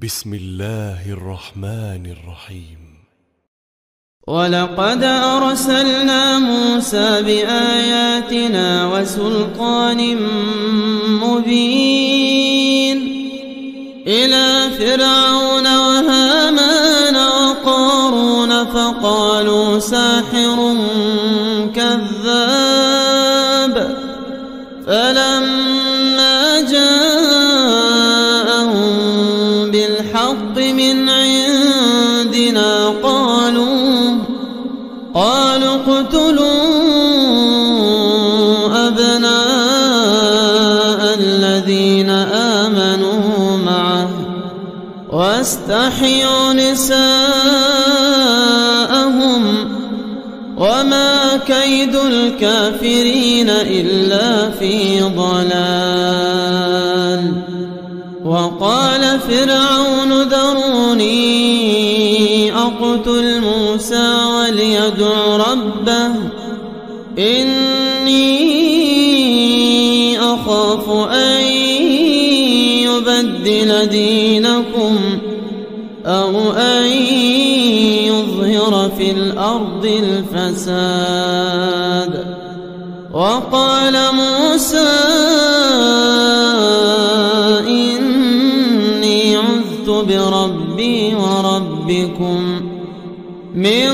بسم الله الرحمن الرحيم. ولقد أرسلنا موسى بآياتنا وسلطان مبين إلى فرعون وهامان وقارون فقالوا ساحر كذاب فلما جاءهم بالحق من عندنا قالوا اقتلوا أبناء الذين آمنوا معه واستحيوا نساءهم وما كيد الكافرين إلا في ضلال. وقال فرعون ذروني أقتل موسى وليدع ربه إني أخاف أن يبدل دينكم أو أن يظهر في الأرض الفساد. وقال موسى إني عذت بربي وربكم من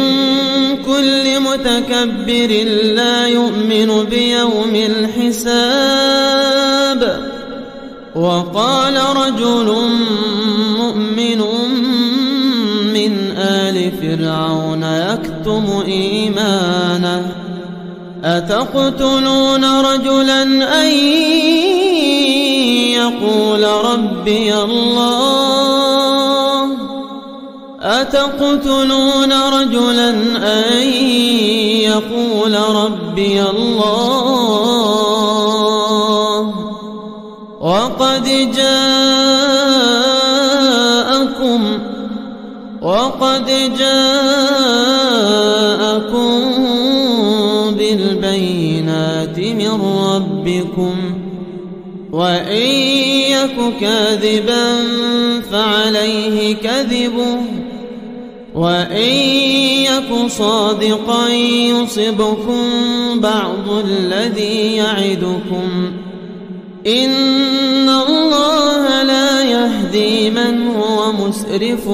كل متكبر لا يؤمن بيوم الحساب. وقال رجل مؤمن من آل فرعون يكتم إيمانه أتقتلون رجلا أن يقول ربي الله أتقتلون رجلا أن يقول ربي الله وقد جاءكم بالبينات من ربكم وإن يك كاذبا فعليه كذبه وإن يك صادقا يصبكم بعض الذي يعدكم إن الله لا يهدي من هو مسرف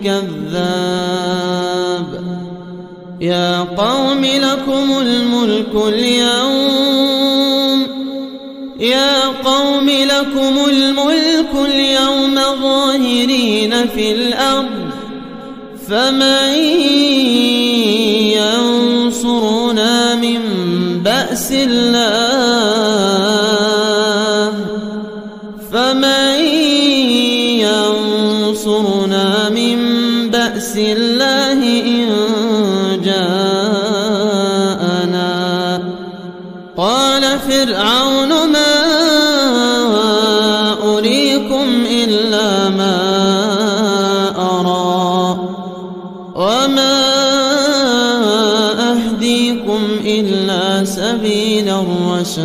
كذاب. يا قوم لكم الملك اليوم ظاهرين في الأرض فمن ينصرنا من بأس الله إن جاءنا. قال فرعون ما أريكم إلا ما أرى وما أهديكم إلا سبيل الرشاد.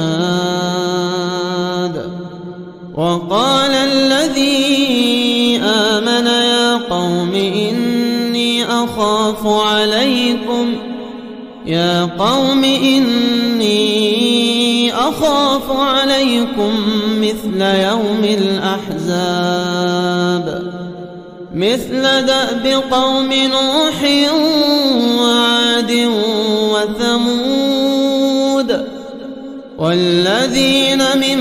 وقال الذي آمن يا قوم إني أخاف عليكم مثل يوم الأحزاب مثل دأب قوم نوح وعاد وثمود والذين من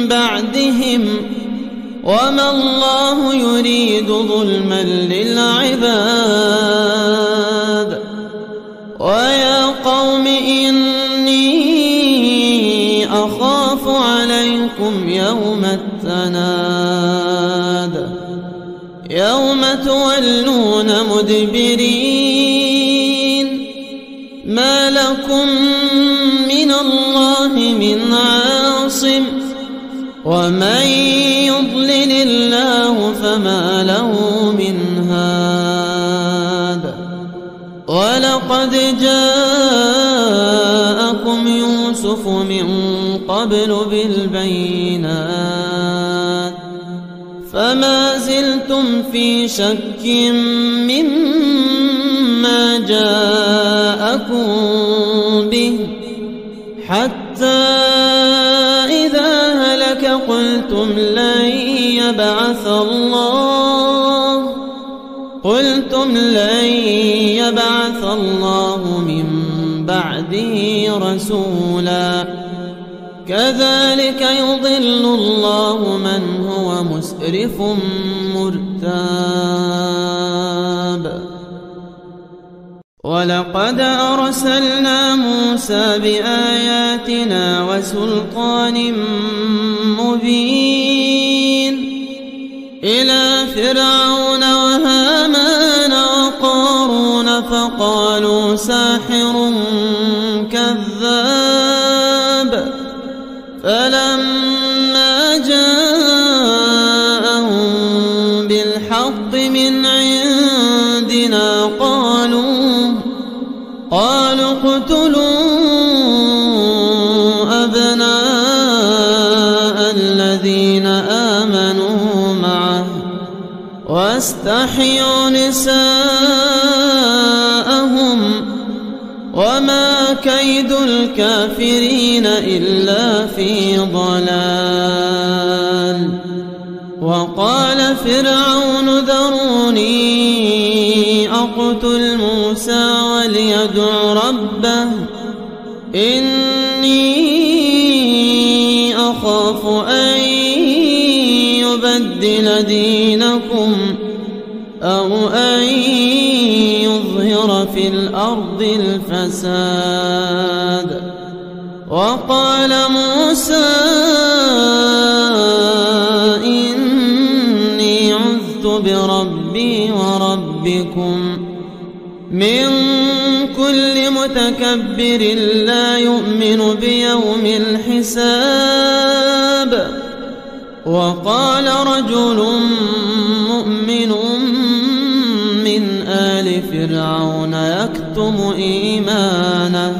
بعدهم وما الله يريد ظلما للعباد. ويا قوم إني أخاف عليكم يوم التناد يوم تولون مدبرين ما لكم من الله من عاصم ومن يضلل الله فما له من هاد. ولقد جاءكم يوسف من قبل بالبينات فما زلتم في شك مما جاءكم به حتى إذا هلك قلتم لن يبعث الله من بعده رسولا كذلك يضل الله من هو مسرف مرتاب. ولقد أرسلنا موسى بآياتنا وسلطان مبين إلى فرعون وهامان وقارون فقالوا ساحر كذاب فلما جاءهم بالحق من عندنا قالوا اقتلوا أبناء الذين آمنوا معه واستحيوا نساءهم وما كيد الكافرين إلا في ضلال. وقال فرعون ذروني أقتل موسى وليدع ربه إني أخاف أن يبدل دينكم أو أن يظهر في الأرض الفساد. وقال موسى إني عذت بربي وربكم من كل متكبر لا يؤمن بيوم الحساب. وقال رجل مؤمن من آل فرعون يكتم إيمانه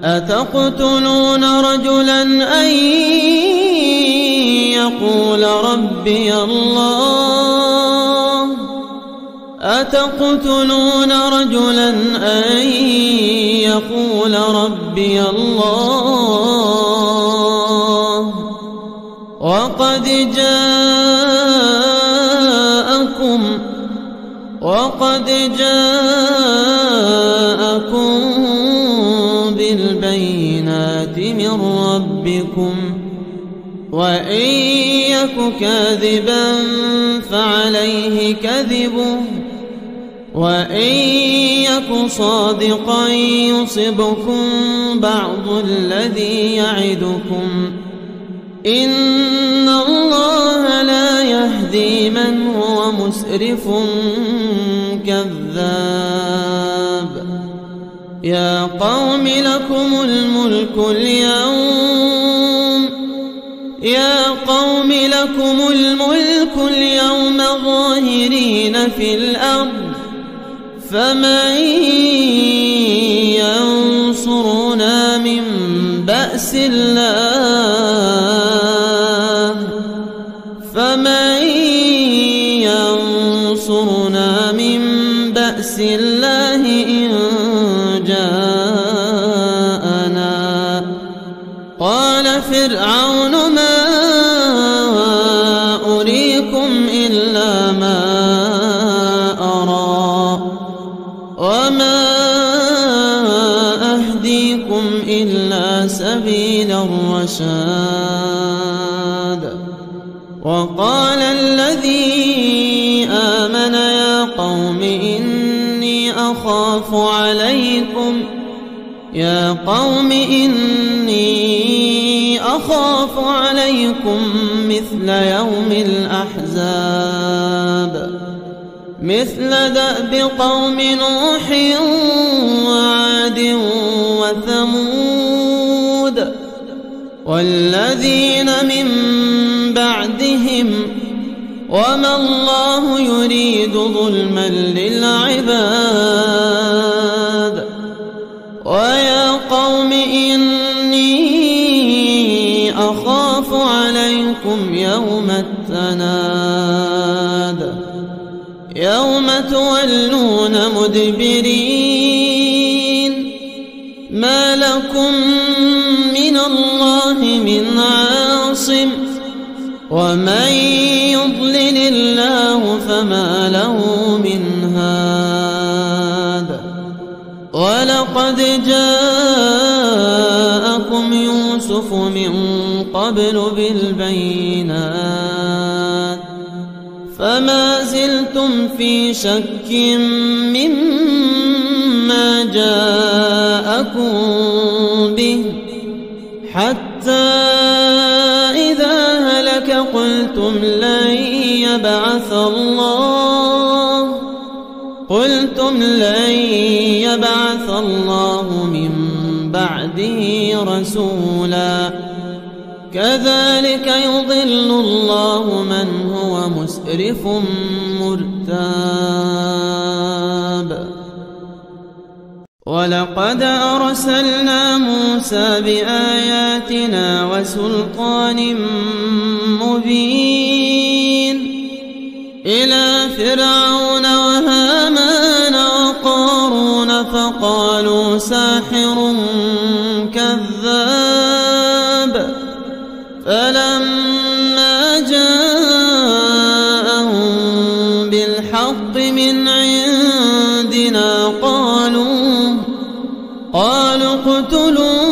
أتقتلون رجلا أن يقول ربي الله أتقتلون رجلا أن يقول ربي الله وقد جاءكم بالبينات من ربكم وإن يك كاذبا فعليه كذبه وإن يك صادقا يصبكم بعض الذي يعدكم إن الله لا يهدي من هو مسرف كذاب. يا قوم لكم الملك اليوم ظاهرين في الأرض فمن ينصرنا من بأس الله إن جاءنا. قال فرعون ما أريكم إلا ما أرى وما أهديكم إلا سبيل الرشاد. وقال الذي آمن يا قوم إني أخاف عليكم مثل يوم الأحزاب مثل دأب قوم نوح وعاد وثمود والذين من بعدهم وما الله يريد ظلما للعباد. ويا قوم إني أخاف عليكم يوم التناد العناد يوم تولون مدبرين ما لكم من الله من عاصم ومن يضلل الله فما له من هاد ولقد جاءكم يوسف من قبل بالبينات فما زلتم في شك مما جاءكم به حتى إذا هلك قلتم لن يبعث الله من بعده رسولا كذلك يضل الله من هو مسرف مرتاب ولقد أرسلنا موسى بآياتنا وسلطان مبين إلى فرعون وهامان وقارون فقالوا ساحر كذاب فلما جاءهم بالحق من عندنا قالوا اقتلوا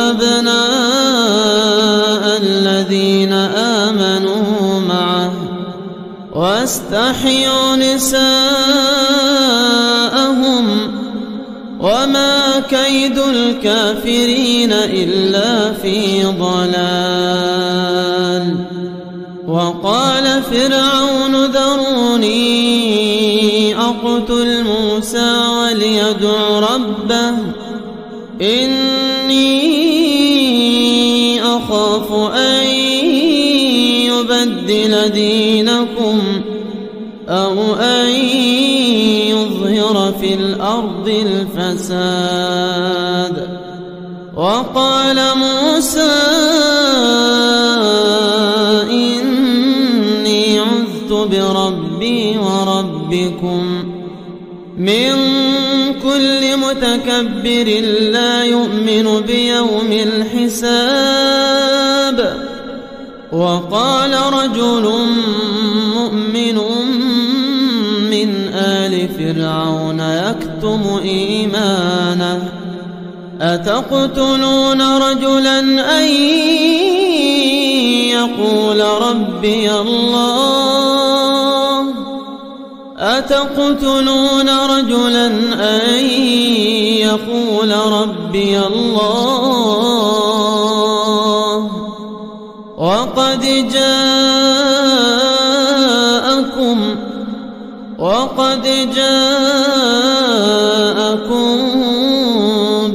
أبناء الذين آمنوا معه واستحيوا نساءهم وما كيد الكافرين إلا في ضلال وقال فرعون ذروني أقتل موسى وليدع ربه إني أخاف أن يبدل دينكم أو أن يظهر في الأرض الفساد وقال موسى إني عذت بربي وربكم من كل متكبر لا يؤمن بيوم الحساب وقال رجل مؤمن من آل فرعون يكتم إيمانه أتقتلون رجلا أن يقول ربي الله أتقتلون رجلا أن يقول ربي الله وقد جاءكم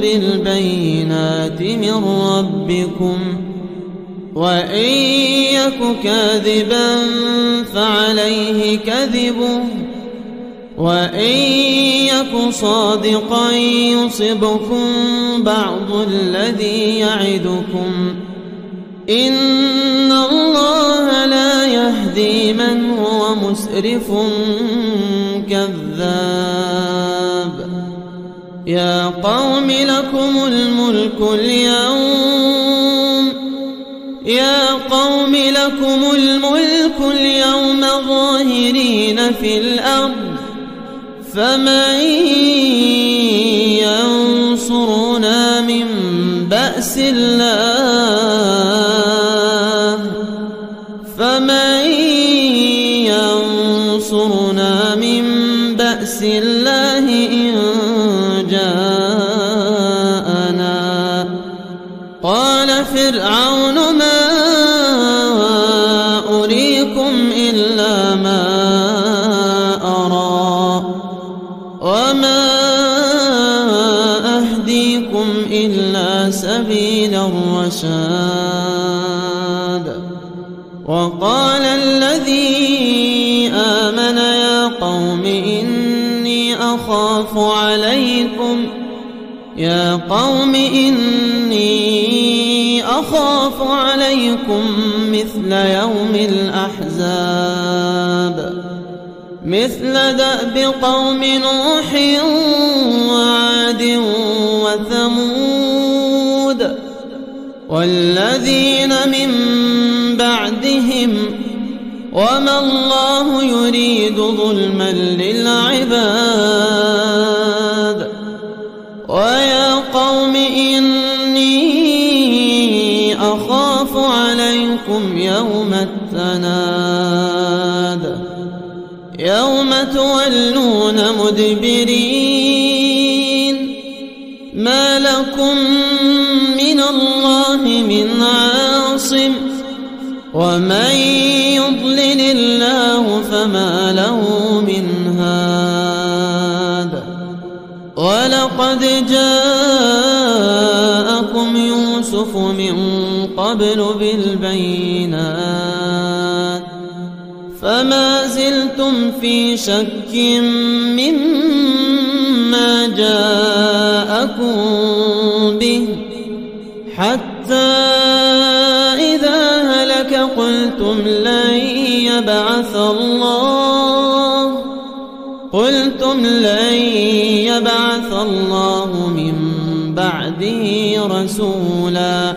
بالبينات من ربكم وإن يك كاذبا فعليه كذبه وإن يك صادقا يصبكم بعض الذي يعدكم إن الله لا يهدي من هو مسرف كذاب يا قوم لكم الملك اليوم ظاهرين في الأرض فمن ينصرنا من بأس الله إن جاءنا قال فرعون ما أريكم إلا ما أرى وما أهديكم إلا سبيل الرشاد وقال الذي آمن يا قوم إني أخاف عليكم مثل يوم الأحزاب مثل دأب قوم نوح وعاد وثمود والذين من بعدهم وما الله يريد ظلما للعباد ويا قوم إني أخاف عليكم يوم التناد يوم تولون مدبرين ما لكم من الله من عاصم ومن يضلل الله فما له من هاد ولقد جاءكم يوسف من قبل بالبينات فما زلتم في شك مما جاءكم به حتى إذا هلك قلتم لن يبعث الله من بعده رسولا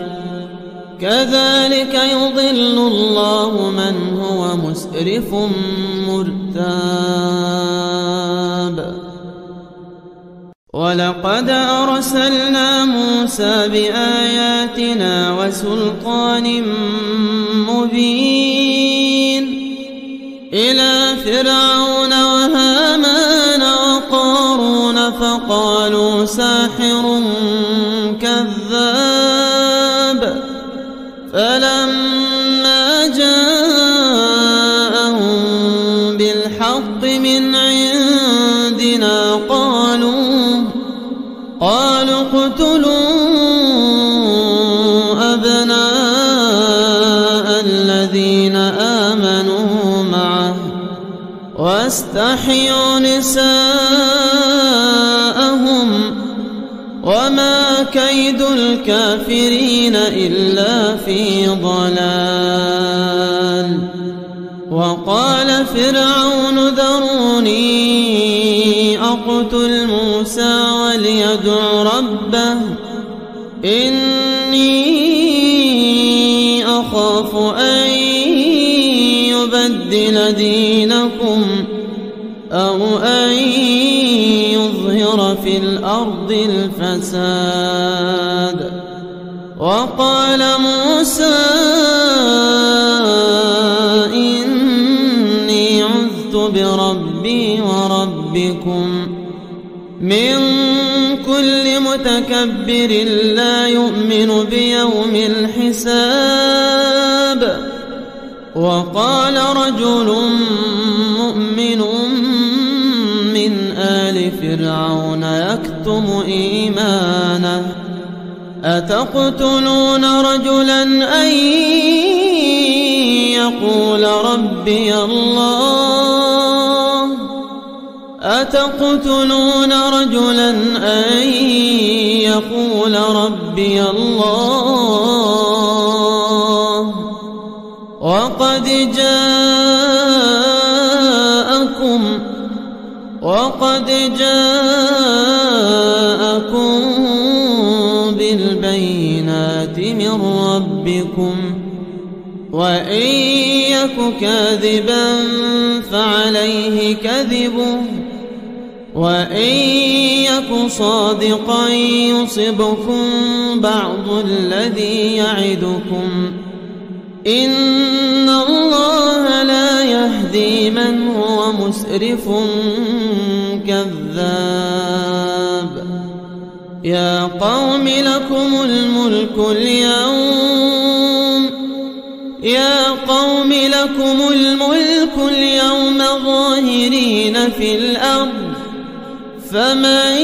كذلك يضل الله من هو مسرف مرتاب ولقد أرسلنا موسى بآياتنا وسلطان مبين إلى فرعون وهامان وقارون فقالوا ساحر كذاب فلما جاءهم بالحق من عندنا قالوا اقتلوا أبناء الذين آمنوا معه واستحيوا نساءهم وما كيد الكافرين إلا في ضلال وقال فرعون ذروني أقتل موسى وليدع ربه إني أخاف أن يبدل دينكم أو أن يظهر في الأرض الفساد وقال موسى إني عذت بربي وربكم من كل متكبر لا يؤمن بيوم الحساب وقال رجل مؤمن من آل فرعون يكتم إيمانه أتقتلون رجلا أن يقول ربي الله أتقتلون رجلا أن يقول ربي الله وقد جاءكم بالبينات من ربكم وإن يك كاذبا فعليه كذبه وإن يك صادقا يصبكم بعض الذي يعدكم إن الله لا يهدي من هو مسرف كذاب يا قوم لكم الملك اليوم ظاهرين في الأرض فمن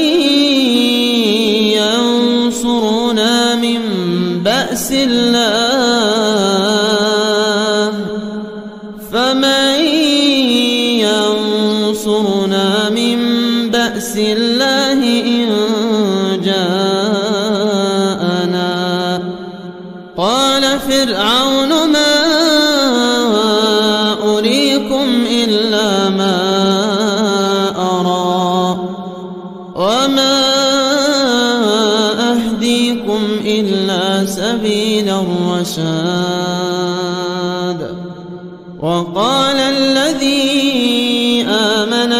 ينصرنا من بأس الله إن جاءنا وقال الذي آمن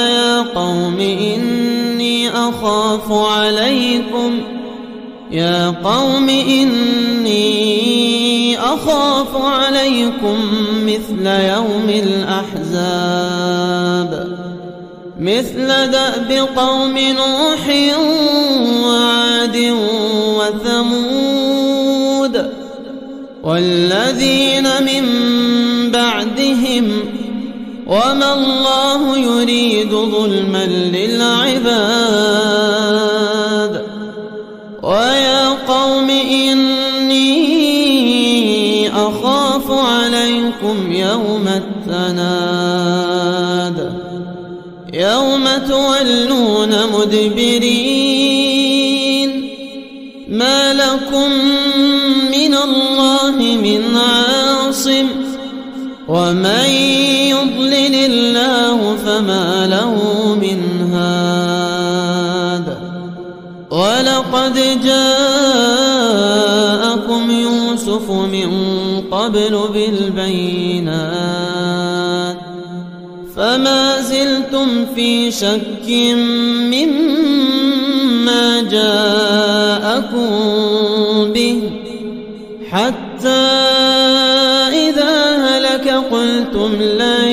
يا قوم إني أخاف عليكم مثل يوم الأحزاب مثل دأب قوم نوح وعاد وثمود والذين من بعدهم وما الله يريد ظلما للعباد ويا قوم إني أخاف عليكم يوم التناد يوم تولون مدبرين ما لكم من الله من عاصم ومن يضلل الله فما له من هاد ولقد جاءكم يوسف من قبل بالبينات فما زلتم في شك مما جاءكم به حتى إذا هلك قلتم لن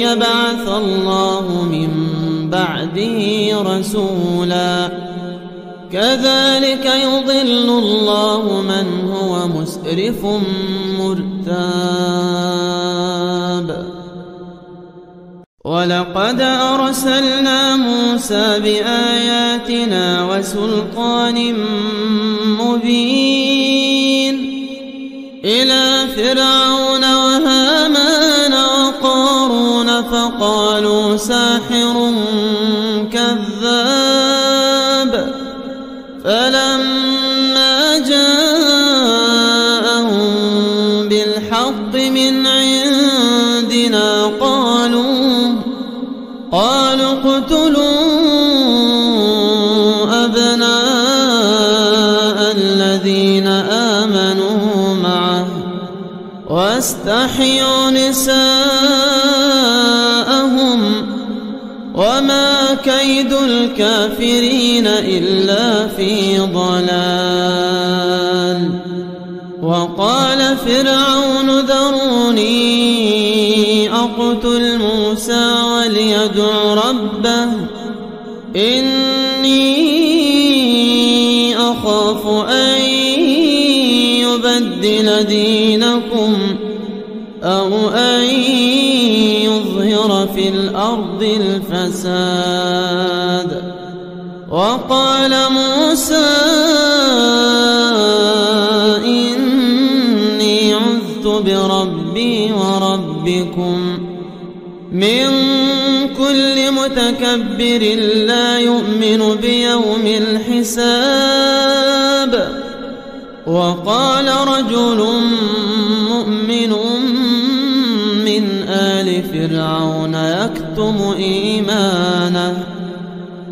يبعث الله من بعده رسولا كذلك يضل الله من هو مسرف مرتاب ولقد أرسلنا موسى بآياتنا وسلطان مبين إلى فرعون وهامان وقارون فقالوا ساحر كذاب فلما جاءهم بالحق من عندنا قالوا اقتلوا أبناء الذين آمنوا معه واستحيوا نساءهم وما كيد الكافرين إلا في ضلال وقال فرعون ذروني أقتل موسى وليدع ربه إني أخاف أن يبدل دينكم أو أن يظهر في الأرض الفساد وقال موسى إني عذت بربي وربكم من كل متكبر لا يؤمن بيوم الحساب وقال رجل مؤمن من آل فرعون يكتم إيمانه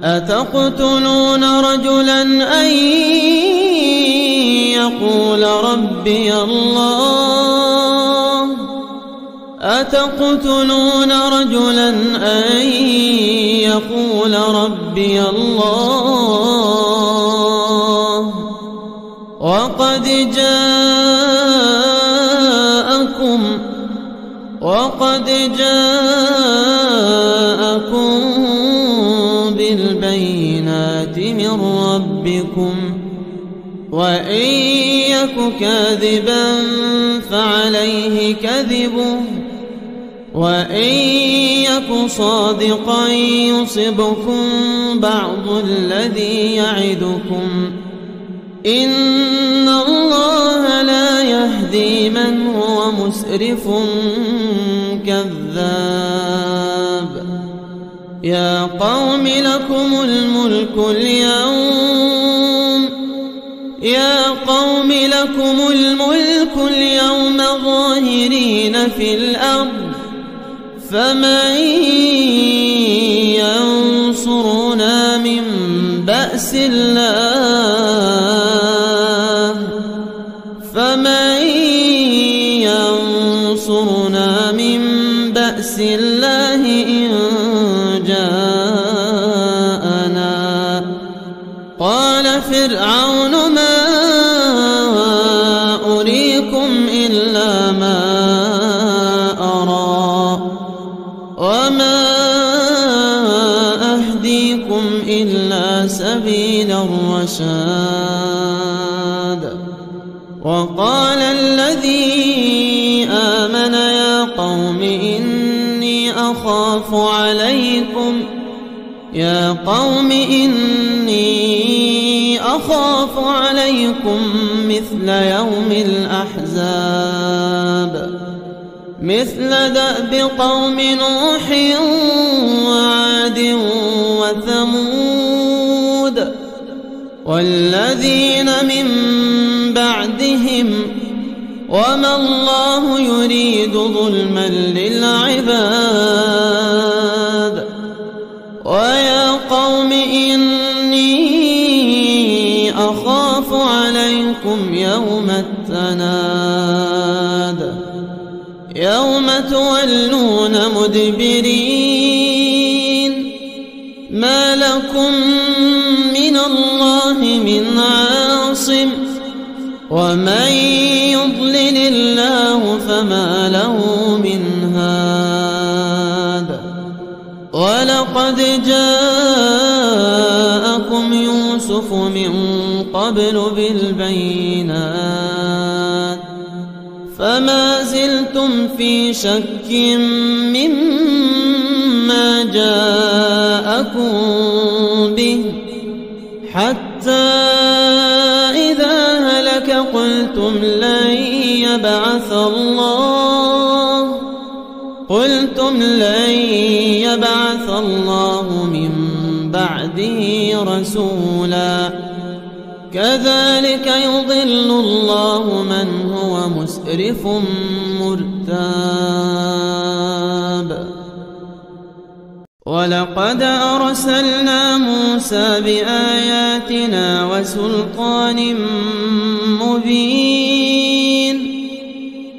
أتقتلون رجلا أن يقول ربي الله أتقتلون رجلا أن يقول ربي الله وقد جاءكم بالبينات من ربكم وإن يك كاذبا فعليه كذبه وإن يك صادقا يصبكم بعض الذي يعدكم إن الله لا يهدي من هو مسرف كذاب يا قوم لكم الملك اليوم ظاهرين في الأرض فمن ينصرنا من بأس الله فمن ينصرنا من بأس الله إن جاءنا. قال فرعون ما أريكم إلا ما أرى وما أهديكم إلا سبيل الرشاد. وقال الذي آمن يا قوم إني أخاف عليكم مثل يوم الأحزاب مثل دأب قوم نوح وعاد وثمود والذين من بعدهم وما الله يريد ظلما للعباد. ويا قوم إني أخاف عليكم يوم التناد يوم تولون مدبرين ما لكم من الله من عاصم ومن يضلل الله فما له من هاد. ولقد جاءكم يوسف من قبل بالبينات فما زلتم في شك مما جاءكم به حتى إذا هلك قلتم لن يبعث الله من بعده رسولا كذلك يضل الله من هو مسرف مرتاب. ولقد أرسلنا موسى بآياتنا وسلطان مبين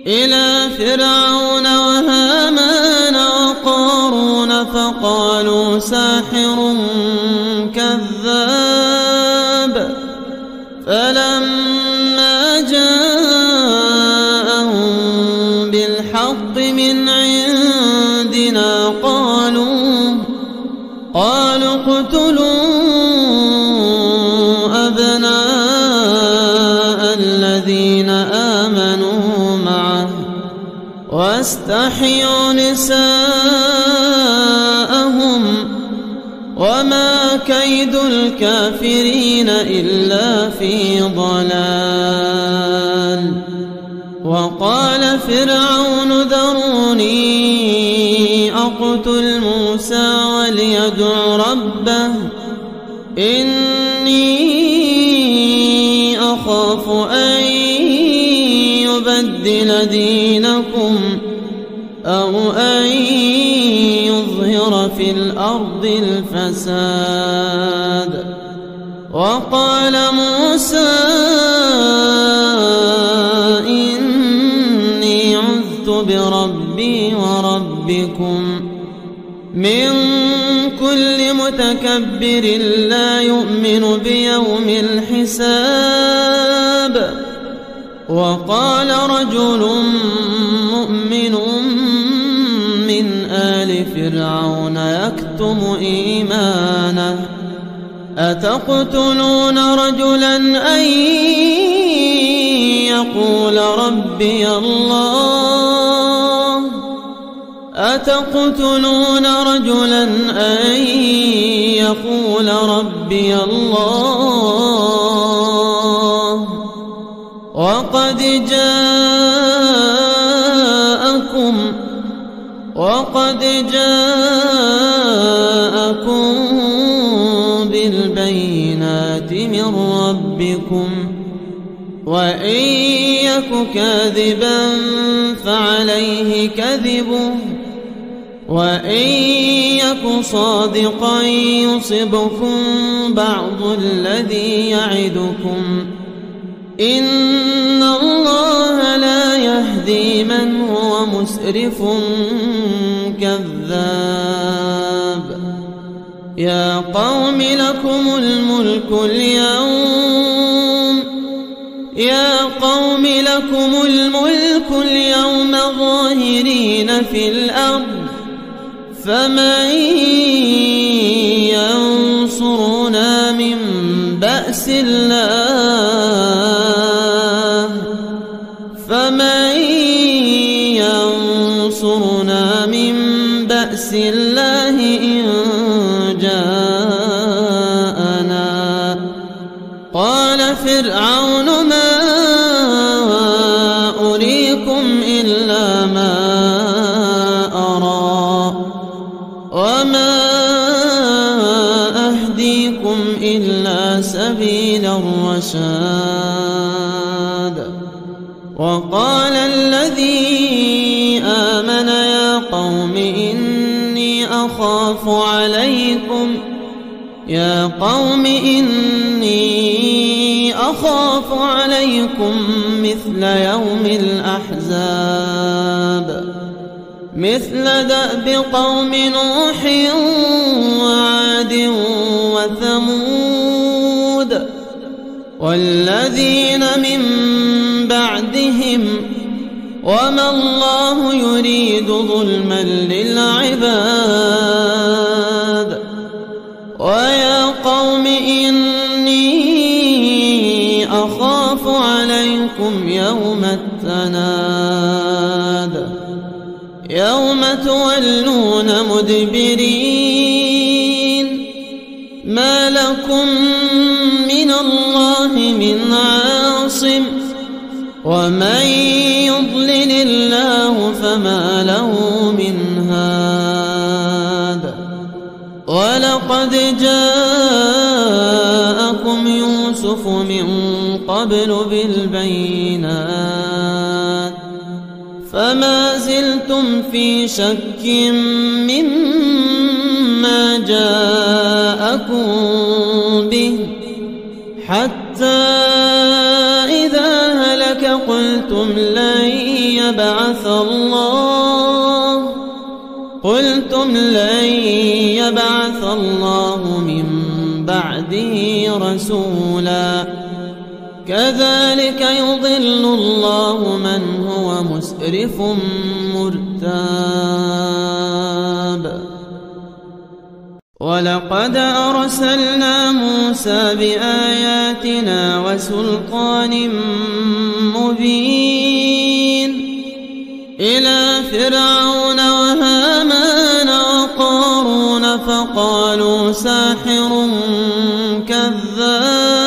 إلى فرعون وهامان وقارون فقالوا ساحر كذاب. فلما جاءهم بالحق من عندنا قالوا اقتلوا أبناء الذين آمنوا معه واستحيوا نساءهم وما كيد الكافرين إلا في ضلال. وقال فرعون ذروني أقتل موسى وليدع ربه إني أخاف أن يبدل دينكم أو أن يظهر في الأرض الفساد. وقال موسى إني عذت بربي وربكم من كل متكبر لا يؤمن بيوم الحساب. وقال رجل مؤمن من آل فرعون يكتم إيمانه أتقتلون رجلا أن يقول ربي الله أتقتلون رجلا أن يقول ربي الله وقد جاءكم بالبينات من ربكم وإن يك كاذبا فعليه كذبه وإن يك صادقا يصبكم بعض الذي يعدكم إن الله مسرف كذاب يا قوم لكم الملك اليوم ظاهرين في الأرض فمن ينصرنا من بأس الله إن جاءنا قال فرعون ما أريكم إلا ما أرى وما أهديكم إلا سبيل الرشاد وقال الذي آمن يا قوم إني أخاف عليكم مثل يوم الأحزاب مثل دأب قوم نوح وعاد وثمود والذين من بعدهم وما الله يريد ظلما للعباد ويا قوم إني أخاف عليكم يوم التناد يوم تولون مدبرين ما لكم من الله من عاصم ومن يضلل الله فما له من هاد ولقد جاءكم يوسف من قبل بالبينات فما زلتم في شك مما جاءكم به حتى إذا هلك قلتم لن يبعث الله من بعده رسولا كذلك يضل الله من هو مسرف مرتاب ولقد أرسلنا موسى بآياتنا وسلطان مبين إلى فرعون وهامان وقارون فقالوا ساحر كذاب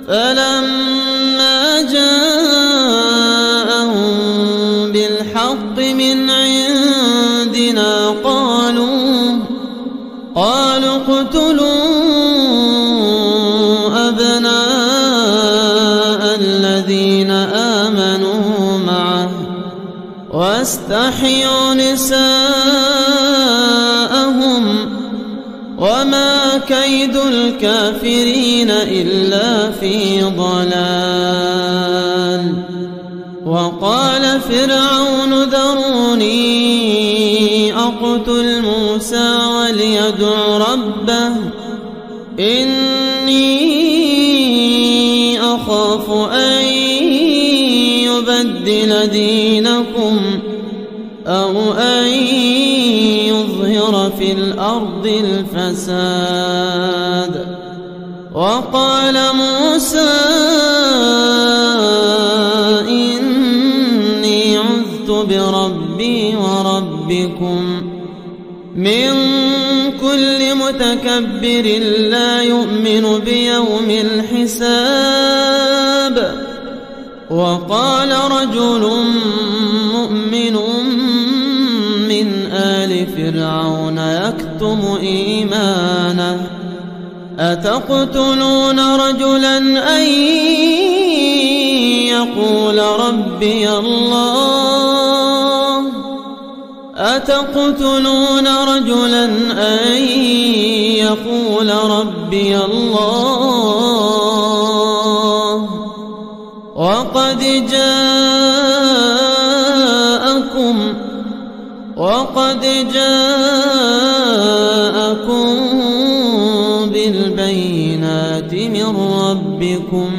فلما جاءهم بالحق من عندنا قالوا اقتلوا أبناء الذين آمنوا معه واستحيوا نساءهم وما كيد الكافرين إلا في ضلال وقال فرعون ذروني أقتل موسى وليدع ربه إني أخاف أن يبدل دينكم أو أن يظهر في الأرض الفساد وقال موسى إني عذت بربي وربكم من كل متكبر لا يؤمن بيوم الحساب وقال رجل مؤمن من آل فرعون يكتم إيمانه أتقتلون رجلا أن يقول ربي الله وقد جاءكم وقد جاءكم بالبينات من ربكم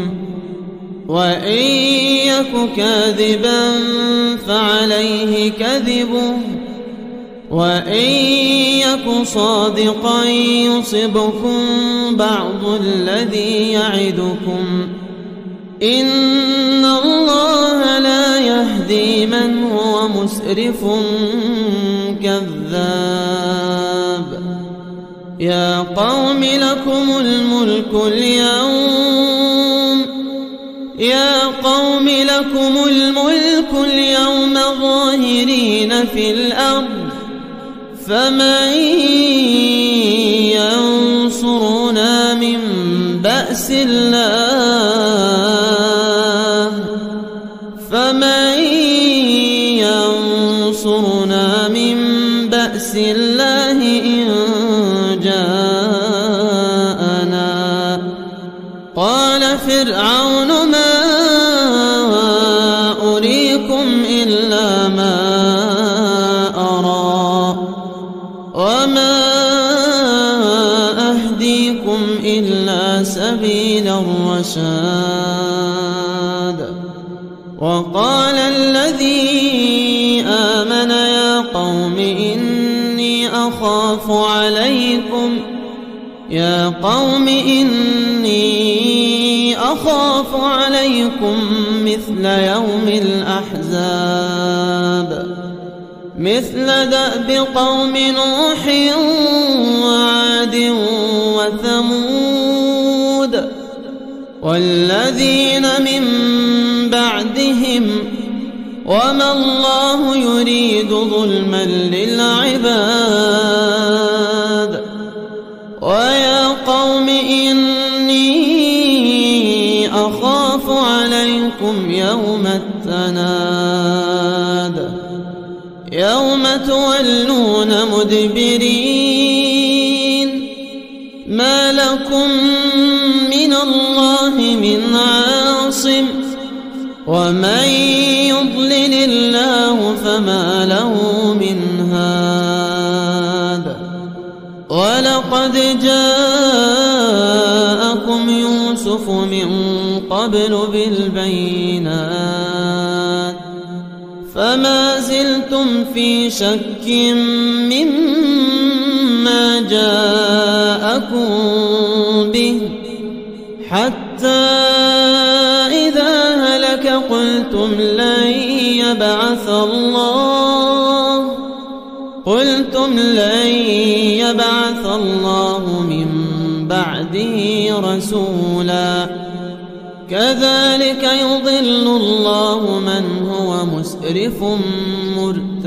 وإن يك كاذبا فعليه كذبه وإن يك صادقا يصبكم بعض الذي يعدكم إن الله لا يهدي من هو مسرف كذاب. يا قوم لكم الملك اليوم ظاهرين في الأرض فمن ينصرنا من بأس الله إن جاءنا. قال فرعون ما أريكم إلا ما أرى وما أهديكم إلا سبيل الرشاد. وقال الذي آمن يا قوم إني أخاف عليكم مثل يوم الأحزاب مثل دأب قوم نوح وعاد وثمود والذين من بعدهم وما الله يريد ظلما للعباد. ويا قوم إني أخاف عليكم يوم التناد يوم تولون مدبرين ما لكم من الله من عاصم ومن يضلل الله فما له من هاد. ولقد جاءكم يوسف من قبل بالبينات فما زلتم في شك مما جاءكم به حتى إذا هلك قلتم لن يبعث الله من بعده رسولا كذلك يضل الله من هو مسرف مرتاب.